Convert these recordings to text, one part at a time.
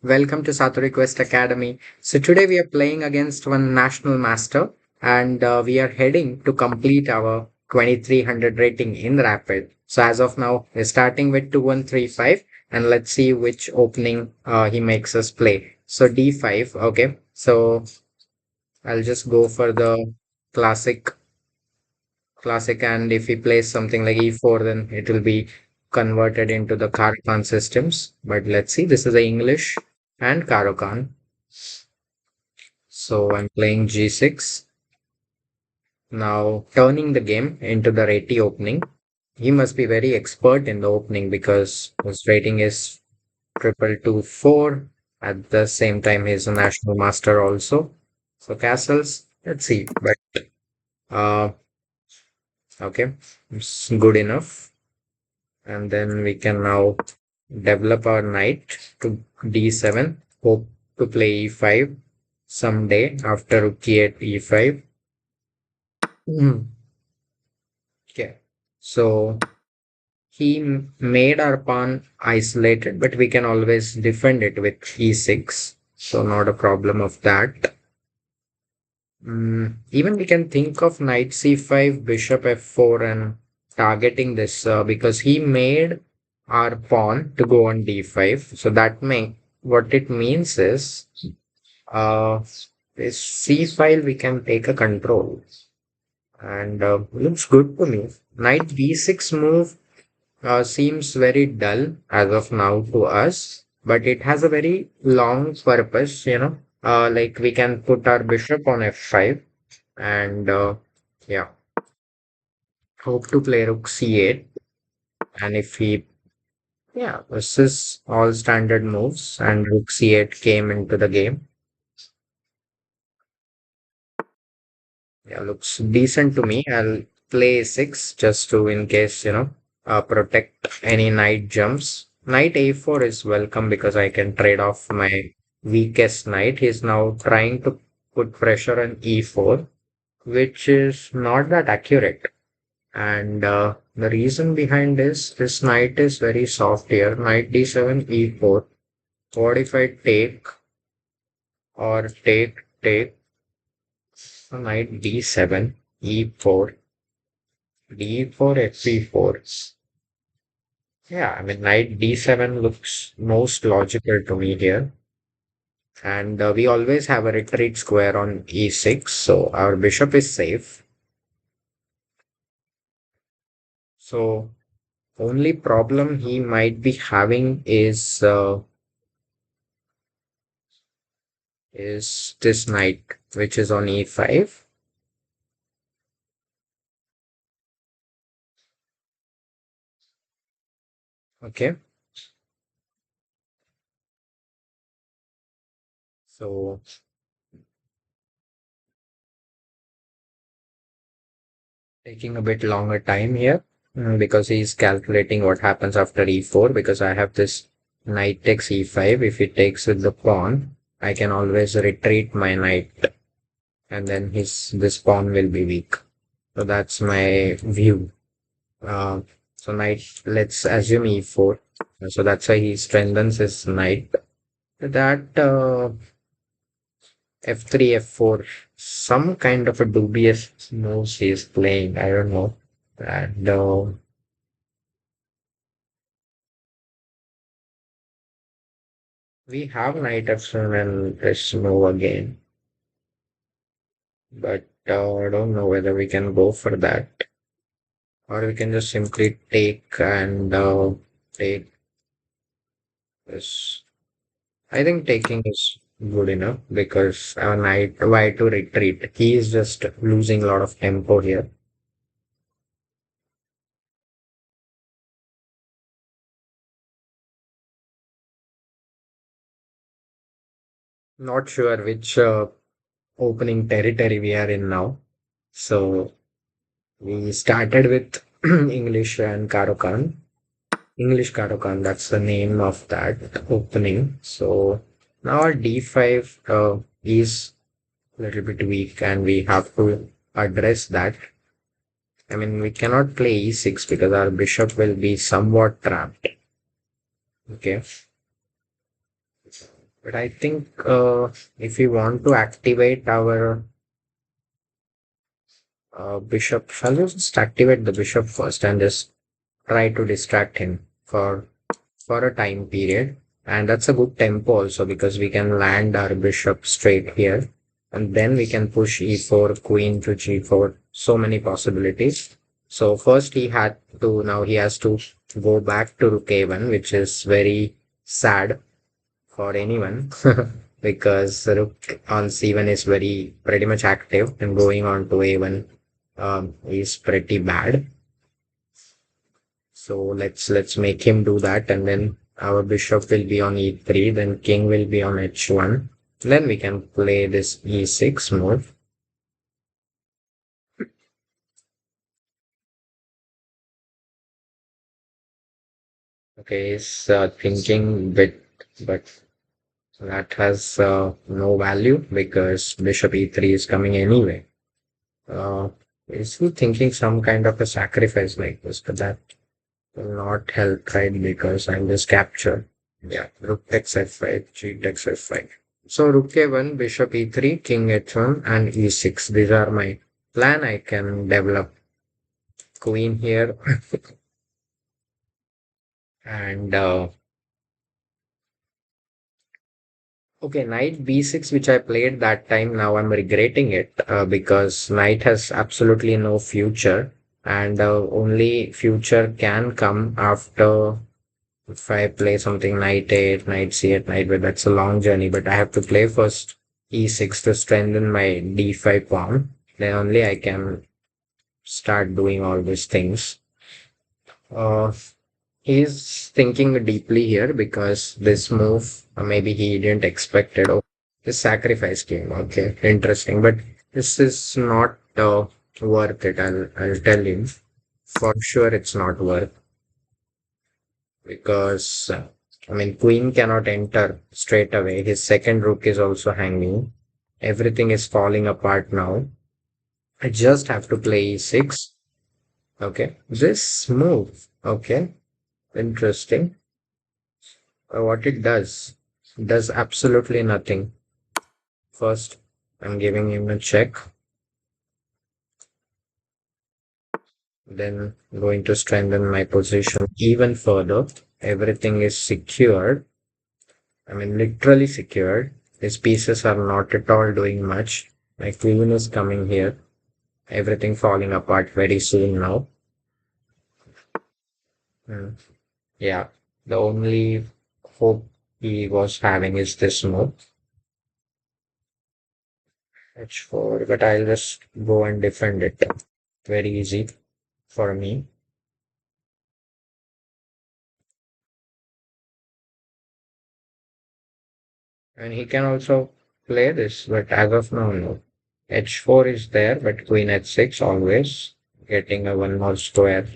Welcome to SatoriQuest Academy. So today we are playing against one national master and we are heading to complete our 2300 rating in rapid. So as of now, we're starting with 2135 and let's see which opening he makes us play. So D5, okay. So I'll just go for the classic and if he plays something like e4 then it will be converted into the Caro-Kann systems, but let's see, this is the English and Caro-Kann. So I'm playing g6, now turning the game into the Reti opening. He must be very expert in the opening because his rating is 2224. At the same time he's a national master also. So castles, let's see, but uh okay, it's good enough. And then we can now develop our knight to d7, hope to play e5 someday after rook e8 e5. Okay, so made our pawn isolated, but we can always defend it with e6, so not a problem of that. Even we can think of knight c5, bishop f4, and targeting this because he made our pawn to go on d5. So that may what it means is this c file we can take a control, and looks good to me. Knight b6 move seems very dull as of now to us, but it has a very long purpose. Like we can put our bishop on f5 and yeah, hope to play rook c8. And if he, yeah, this is all standard moves, and rook c8 came into the game. Yeah, looks decent to me. I'll play 6 just to, in case, protect any knight jumps. Knight a4 is welcome because I can trade off my weakest knight. He's now trying to put pressure on e4, which is not that accurate. And the reason behind this knight is very soft here. Knight d7, e4. What if I take or take knight d7, e4, d4, fe4? Yeah, I mean, knight d7 looks most logical to me here. And we always have a retreat square on e6, so our bishop is safe. So only problem he might be having is this knight, which is on e5. Okay, so taking a bit longer time here because he's calculating what happens after e4 because I have this knight takes e5. If he takes with the pawn, I can always retreat my knight and then this pawn will be weak. So that's my view. Uh, so knight, let's assume e4. So that's why he strengthens his knight. That f3, f4, some kind of a dubious moves he is playing. I don't know. And we have knight f7 and press move again, but I don't know whether we can go for that or we can just simply take and take this. I think taking is good enough because our knight, why to retreat? He is just losing a lot of tempo here. Not sure which opening territory we are in now. So we started with English and Caro-Kann. English Caro-Kann, that's the name of that opening. So now our d5 is a little bit weak and we have to address that. I mean, we cannot play e6 because our bishop will be somewhat trapped. Okay. But I think if we want to activate our bishop, shall we just activate the bishop first and just try to distract him for a time period. And that's a good tempo also because we can land our bishop straight here. And then we can push e4, queen to g4. So many possibilities. So first now he has to go back to rook a1, which is very sad for anyone because rook on c1 is very pretty much active and going on to a1 is pretty bad. So let's make him do that, and then our bishop will be on e3, then king will be on h1. Then we can play this e6 move. Okay, he's thinking bit, but that has no value because bishop e3 is coming anyway. Uh, is he thinking some kind of a sacrifice like this? But that will not help, right? Because I'm just captured. Yeah, rook takes f5, g takes f5. So rook a1, bishop e3, king h1, and e6. These are my plan. I can develop queen here and okay, knight b6, which I played that time. Now I'm regretting it because knight has absolutely no future, and only future can come after if I play something knight 8, knight c8, knight b. That's a long journey, but I have to play first e6 to strengthen my d5 pawn. Then only I can start doing all these things. Uh, he's thinking deeply here because this move, maybe he didn't expect it. Oh, this sacrifice game. Okay, interesting. But this is not worth it. I'll tell him for sure it's not worth because I mean queen cannot enter straight away. His second rook is also hanging. Everything is falling apart now. I just have to play e6. Okay, this move. Okay, interesting. What it does absolutely nothing. First, I'm giving him a check, then going to strengthen my position even further. Everything is secured. I mean, literally secured. His pieces are not at all doing much. My queen is coming here. Everything falling apart very soon now. Hmm. Yeah, the only hope he was having is this move, h4, but I'll just go and defend it. Very easy for me. And he can also play this, but as of now, no. H4 is there, but queen h6 always getting a one more square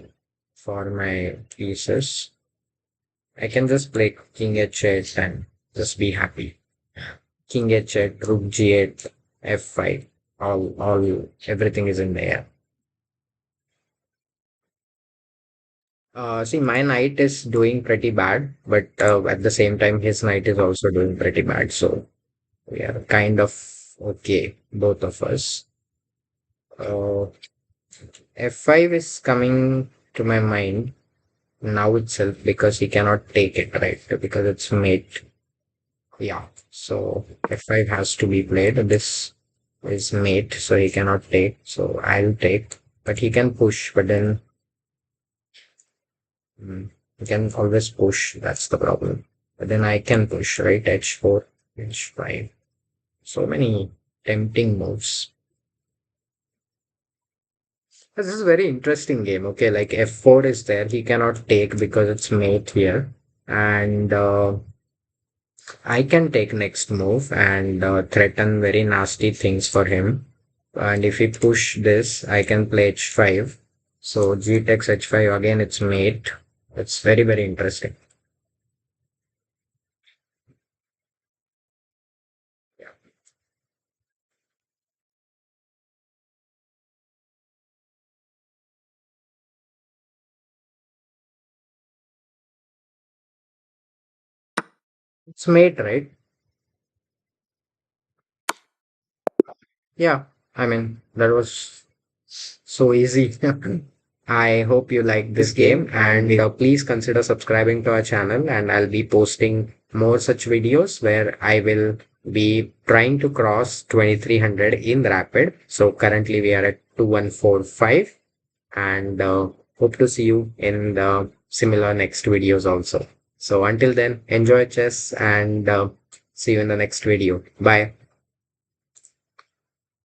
for my pieces. I can just play king h8 and just be happy. King h8, rook g8, f5, everything is in there. See, my knight is doing pretty bad, but at the same time, his knight is also doing pretty bad. So we are kind of okay, both of us. Uh, F5 is coming to my mind now itself because he cannot take it, right? Because it's mate. Yeah. So F5 has to be played. This is mate, so he cannot take. So I'll take, but he can push, but then he can always push. That's the problem. But then I can push, right? H4, H5. So many tempting moves. This is a very interesting game. Okay, like f4 is there. He cannot take because it's mate here. And I can take next move and threaten very nasty things for him. And if he push this, I can play h5. So g takes h5 again. It's mate. It's very very interesting. Yeah. It's mate, right? Yeah, I mean, that was so easy. I hope you like this game and please consider subscribing to our channel and I'll be posting more such videos where I will be trying to cross 2300 in rapid. So currently we are at 2145 and hope to see you in the similar next videos also. So until then, enjoy chess and see you in the next video. Bye.